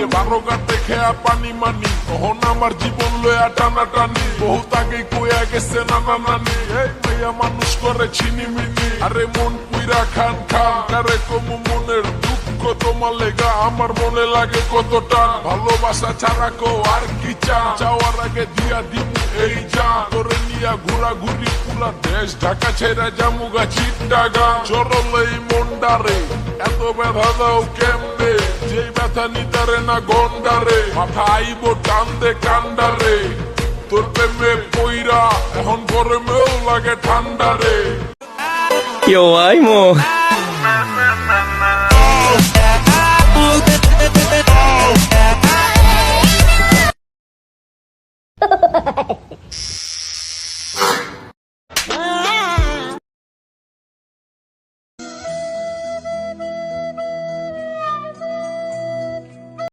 লাগে 12 গাঁটে খেয়া পানি মানি তখন আমার জীবন লয়া টানা টানি বহুত আগে কইয়া গেছে নানা নানি এই মাইয়া মানুষ করে ছিনিমিনি আরে মন পুইরা খান খান কারে কমু মনের দুঃখ তোমার লেগা আমার মনে লাগে কতটা ভালোবাসা ছাড়া কো আর কি চাওয়ার আগে দিয়া দিমু এই জান তোরে নিয়া ঘোরাঘুরি পুরা দেশ ঢাকা ছেড়ে জামুগা চিট্টাগা চরলেই মন্ডারে এত ব্যথা দাও কেমনে যেই ব্যথা নিতারে না গন্ডারে মাথা আইব টান দে কান্ডারে তোর প্রেমে পইরা এখন গরমেও লাগে ঠান্ডারে Yo, ay mo.